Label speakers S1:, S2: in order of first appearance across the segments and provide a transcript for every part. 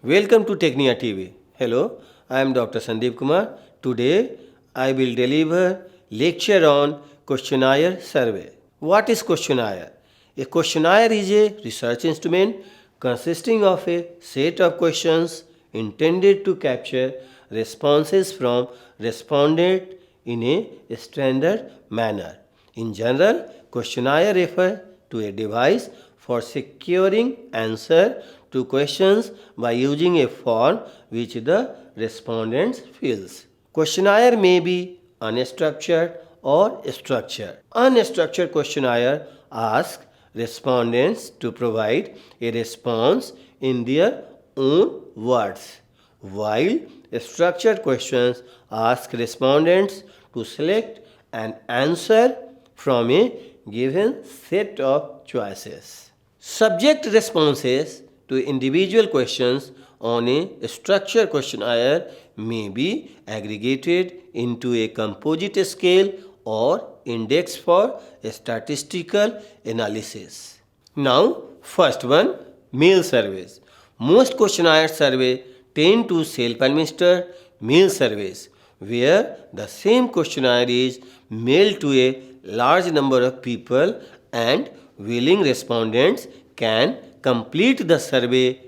S1: Welcome to Technia TV. Hello, I am Dr. Sandeep Kumar. Today I will deliver lecture on questionnaire survey. What is questionnaire? A questionnaire is a research instrument consisting of a set of questions intended to capture responses from respondents in a standard manner. In general, questionnaire refer to a device for securing answer to questions by using a form which the respondents fills. Questionnaire may be unstructured or structured. Unstructured questionnaire asks respondents to provide a response in their own words, while structured questions ask respondents to select an answer from a given set of choices. Subject responses to individual questions on a structured questionnaire may be aggregated into a composite scale or index for statistical analysis. Now, first one, mail surveys. Most questionnaire survey tend to self-administer mail surveys where the same questionnaire is mailed to a large number of people and willing respondents can complete the survey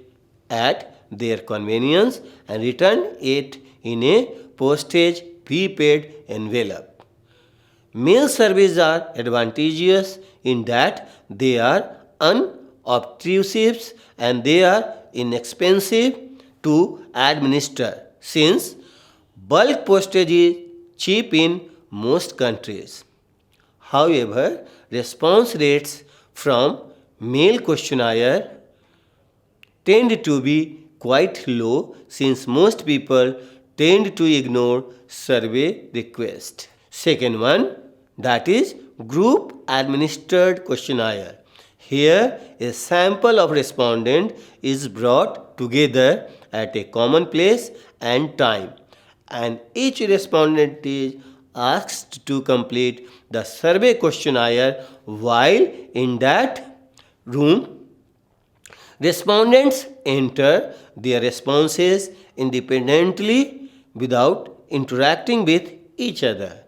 S1: at their convenience and return it in a postage prepaid envelope. Mail surveys are advantageous in that they are unobtrusive and they are inexpensive to administer since bulk postage is cheap in most countries. However, response rates from mail questionnaire tend to be quite low since most people tend to ignore survey requests. Second one, that is group administered questionnaire. Here a sample of respondent is brought together at a common place and time and each respondent is asked to complete the survey questionnaire while in that room. Respondents enter their responses independently without interacting with each other.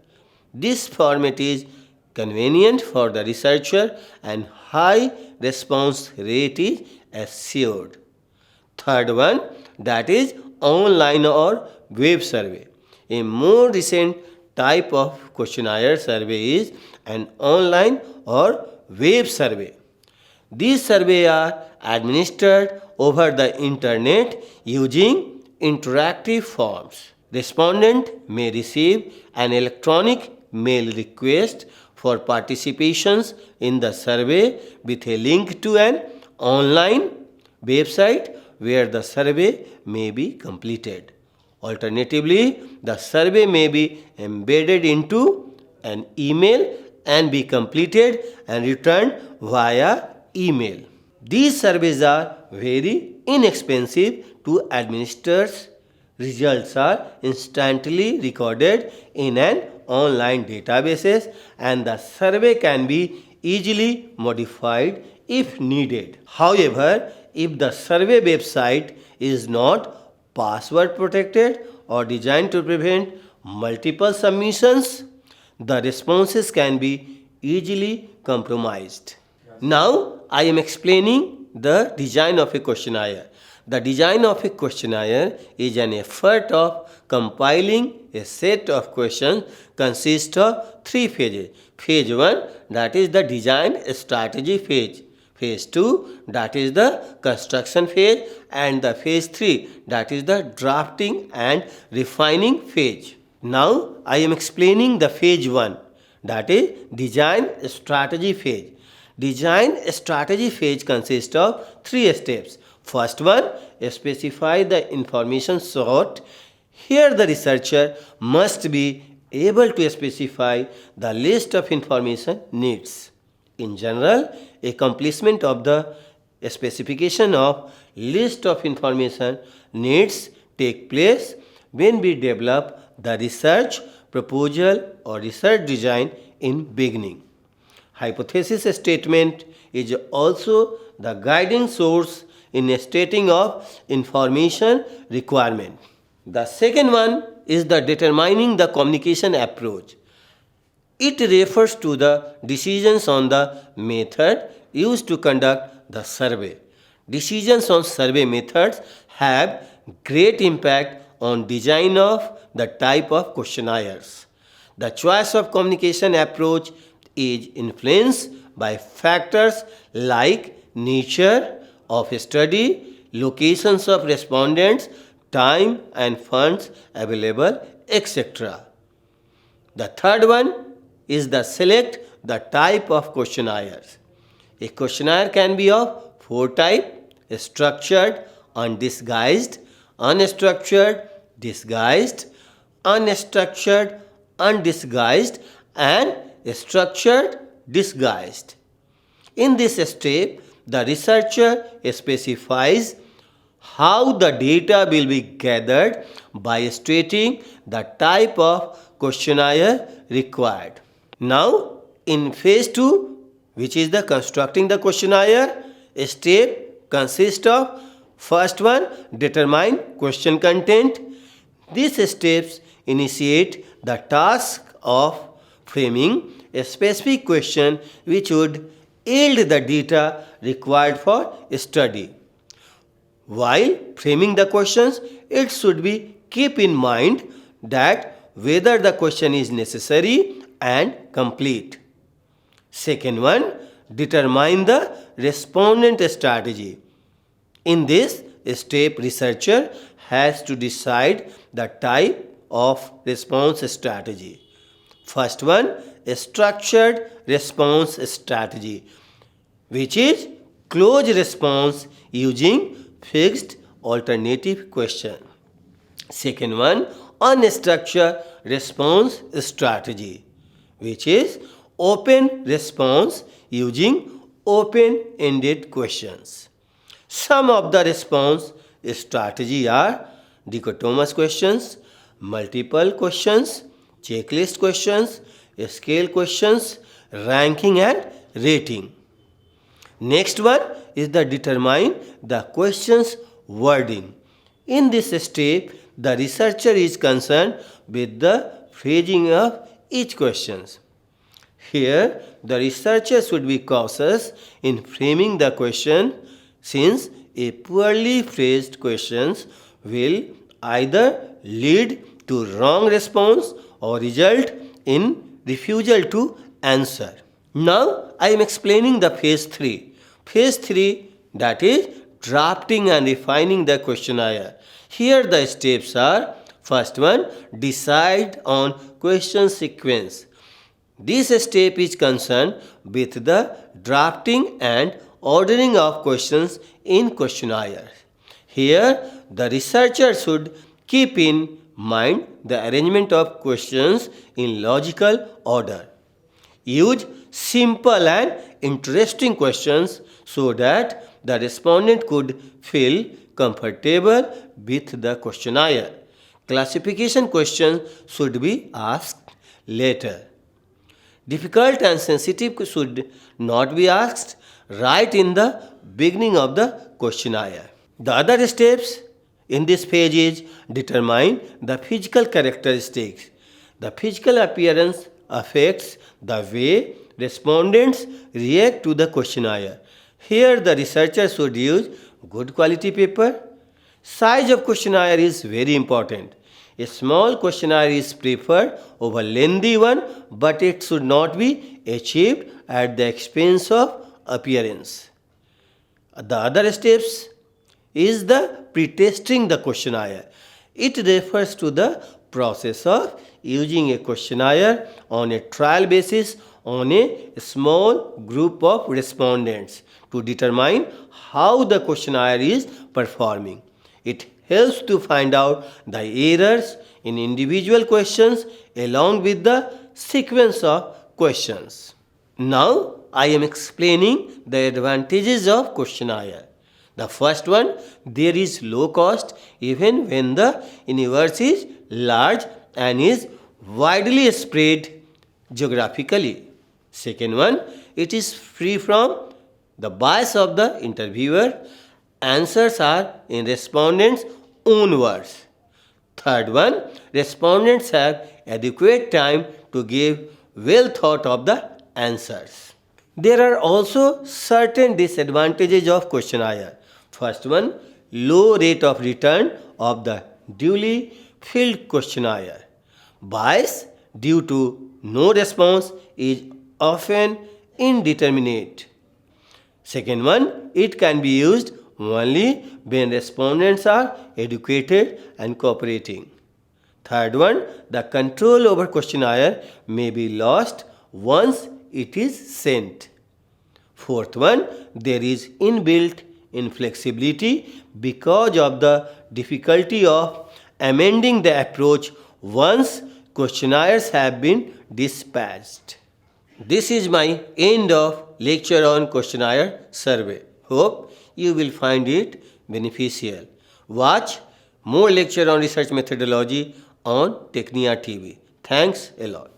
S1: This format is convenient for the researcher and high response rate is assured. Third one, that is online or web survey. A more recent type of questionnaire survey is an online or web survey. These surveys are administered over the internet using interactive forms. Respondent may receive an electronic mail request for participations in the survey with a link to an online website where the survey may be completed. Alternatively, the survey may be embedded into an email and be completed and returned via email. These surveys are very inexpensive to administer. Results are instantly recorded in an online databases and the survey can be easily modified if needed. However, if the survey website is not password protected or designed to prevent multiple submissions, the responses can be easily compromised. Now I am explaining the design of a questionnaire. The design of a questionnaire is an effort of compiling a set of questions consists of three phases. Phase 1, that is the design strategy phase. Phase 2, that is the construction phase, and the phase 3, that is the drafting and refining phase. Now I am explaining the phase 1, that is design strategy phase. Design strategy phase consists of three steps. First one, specify the information sought. Here the researcher must be able to specify the list of information needs. In general, accomplishment of the specification of list of information needs take place when we develop the research proposal or research design in beginning. Hypothesis statement is also the guiding source in stating of information requirement. The second one is the determining the communication approach. It refers to the decisions on the method used to conduct the survey. Decisions on survey methods have great impact on design of the type of questionnaires. The choice of communication approach is influenced by factors like nature of study, locations of respondents, time and funds available, etc. The third one is the select the type of questionnaires. A questionnaire can be of four types: structured, undisguised, unstructured, disguised, unstructured, undisguised, and structured, disguised. In this step, the researcher specifies how the data will be gathered by stating the type of questionnaire required. Now, in phase 2, which is the constructing the questionnaire, a step consists of first one, determine question content. These steps initiate the task of framing a specific question which would yield the data required for study. While framing the questions, it should be keep in mind that whether the question is necessary and complete. Second one, determine the respondent strategy. In this step, researcher has to decide the type of response strategy. First one, a structured response strategy, which is close response using fixed alternative question. Second one, unstructured response strategy, which is open response using open-ended questions. Some of the response strategy are dichotomous questions, multiple questions, checklist questions, scale questions, ranking and rating. Next one is the determine the question's wording. In this step, the researcher is concerned with the phrasing of each question. Here, the researcher should be cautious in framing the question, since a poorly phrased question will either lead to wrong response or result in refusal to answer. Now, I am explaining the phase 3. Phase 3, that is drafting and refining the questionnaire. Here the steps are: first one, decide on question sequence. This step is concerned with the drafting and ordering of questions in questionnaire. Here the researcher should keep in mind the arrangement of questions in logical order. Use simple and interesting questions so that the respondent could feel comfortable with the questionnaire. Classification questions should be asked later. Difficult and sensitive should not be asked right in the beginning of the questionnaire. The other steps in this page is determine the physical characteristics. The physical appearance affects the way respondents react to the questionnaire. Here the researcher should use good quality paper. Size of questionnaire is very important. A small questionnaire is preferred over lengthy one, but it should not be achieved at the expense of appearance. The other steps is the pre-testing the questionnaire. It refers to the process of using a questionnaire on a trial basis on a small group of respondents to determine how the questionnaire is performing. It helps to find out the errors in individual questions along with the sequence of questions. Now I am explaining the advantages of questionnaire. The first one, there is low cost even when the universe is large and is widely spread geographically. Second one, it is free from the bias of the interviewer Answers are in respondents' own words. Third one, respondents have adequate time to give well thought of the answers. There are also certain disadvantages of questionnaire. First one, low rate of return of the duly filled questionnaire. Bias due to no response is often indeterminate. Second one, it can be used only when respondents are educated and cooperating. Third one, the control over questionnaire may be lost once it is sent. Fourth one, there is inbuilt inflexibility because of the difficulty of amending the approach once questionnaires have been dispatched. This is my end of lecture on questionnaire survey. Hope you will find it beneficial. Watch more lecture on research methodology on Technia TV. Thanks a lot.